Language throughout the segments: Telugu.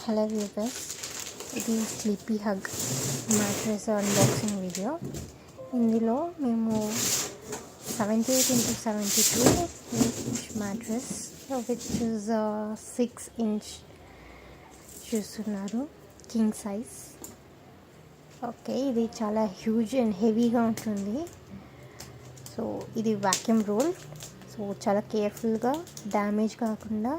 హలో వ్యూవర్స్, ఇది sleepy hug mattress unboxing video. ఇందులో మేము 78x72 inch mattress which is 6 inch చూస్తున్నారు, కింగ్ సైజ్. ఓకే, ఇది చాలా హ్యూజ్ అండ్ హెవీగా ఉంటుంది. సో ఇది వాక్యూమ్ రోల్. సో చాలా కేర్ఫుల్గా డ్యామేజ్ కాకుండా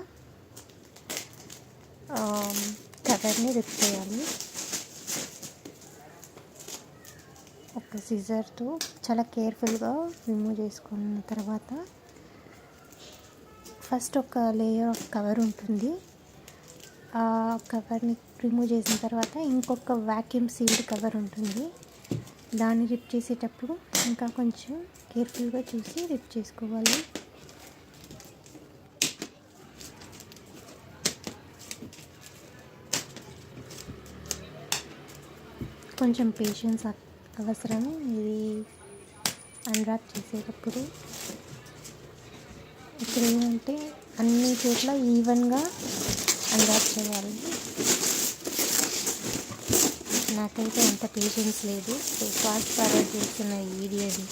కవర్ని రిప్ చేయాలి. ఒక సిజర్తో చాలా కేర్ఫుల్గా రిమూవ్ చేసుకున్న తర్వాత ఫస్ట్ ఒక లేయర్ ఆఫ్ కవర్ ఉంటుంది. ఆ కవర్ని రిమూవ్ చేసిన తర్వాత ఇంకొక వాక్యూమ్ సీల్డ్ కవర్ ఉంటుంది. దాన్ని రిప్ చేసేటప్పుడు ఇంకా కొంచెం కేర్ఫుల్గా చూసి రిప్ చేసుకోవాలి. కొంచెం పేషెన్స్ అవసరం ఇది అన్రాప్ చేసేటప్పుడు. ఇక్కడ ఏంటంటే అన్ని చోట్ల ఈవెన్గా అన్రాప్ చేయాలి. నాకైతే అంత పేషెన్స్ లేదు, సో ఫాస్ట్ ఫార్వర్డ్ చేస్తున్న ఈ వీడియోని.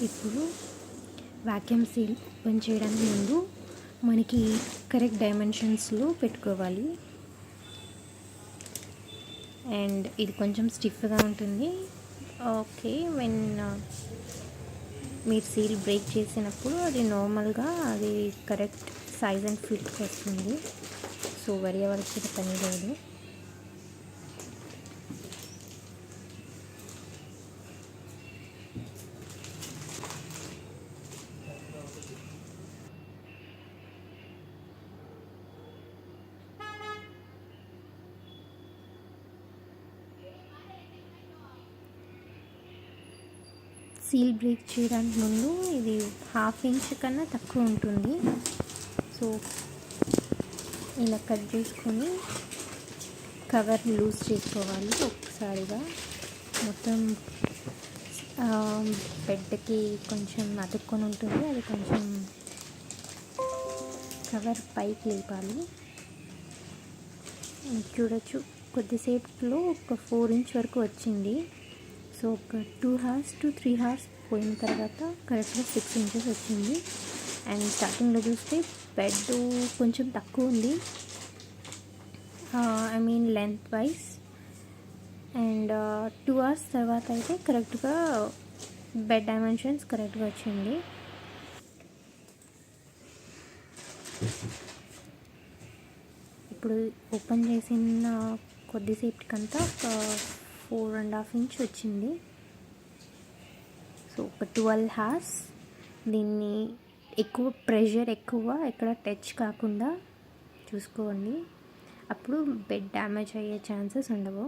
ఇప్పుడు వాక్యూమ్ సీల్ ఓపెన్ చేయడానికి ముందు మనకి కరెక్ట్ డైమెన్షన్స్లో పెట్టుకోవాలి. అండ్ ఇది కొంచెం స్టిఫ్గా ఉంటుంది. ఓకే, మీరు సీల్ బ్రేక్ చేసినప్పుడు అది నార్మల్గా అది కరెక్ట్ సైజ్ అండ్ ఫిట్కి వస్తుంది. సో వరి అవ్వాల్సిన పని లేదు. సీల్ బ్రేక్ చేయడానికి ముందు ఇది 1/2 ఇంచ్ కన్నా తక్కువ ఉంటుంది. సో ఇలా కట్ చేసుకొని కవర్ లూజ్ చేసుకోవాలి. ఒకసారిగా మొత్తం బెడ్కి కొంచెం అతుక్కొని ఉంటుంది, అది కొంచెం కవర్ పైకి లేపాలి. చూడొచ్చు, కొద్దిసేపులో ఒక 4 ఇంచ్ వరకు వచ్చింది. సో ఒక 2 hours to 3 hours పోయిన తర్వాత కరెక్ట్గా 6 ఇంచెస్ వచ్చింది. అండ్ స్టార్టింగ్లో చూస్తే బెడ్ కొంచెం తక్కువ ఉంది, I mean length wise. And 2 hours తర్వాత అయితే కరెక్ట్గా బెడ్ డైమెన్షన్స్ కరెక్ట్గా వచ్చింది. ఇప్పుడు ఓపెన్ చేసిన కొద్దిసేపటికంతా ఒక 4.5 ఇంచ్ వచ్చింది. సో ఒక 12 hours దీన్ని ఎక్కువ ప్రెషర్ ఎక్కడ టచ్ కాకుండా చూసుకోండి. అప్పుడు బెడ్ డ్యామేజ్ అయ్యే ఛాన్సెస్ ఉండవు.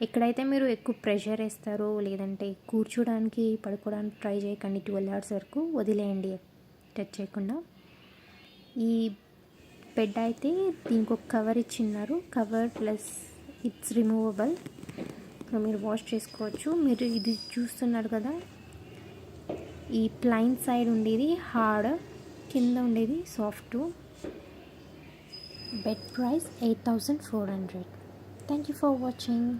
ఎక్కడైతే మీరు ఎక్కువ ప్రెషర్ వేస్తారో లేదంటే కూర్చోడానికి పడుకోవడానికి ట్రై చేయకండి. 12 hours వరకు వదిలేయండి టచ్ చేయకుండా. ఈ బెడ్ అయితే దీనికి ఒక కవర్ ఇచ్చిన్నారు, కవర్ ప్లస్ ఇట్స్ రిమూవబుల్. మీరు వాష్ చేసుకోవచ్చు. మీరు ఇది చూస్తున్నారు కదా, ఈ ప్లైన్ సైడ్ ఉండేది హార్డ్, కింద ఉండేది soft. Bed price 8,400. Thank you for watching.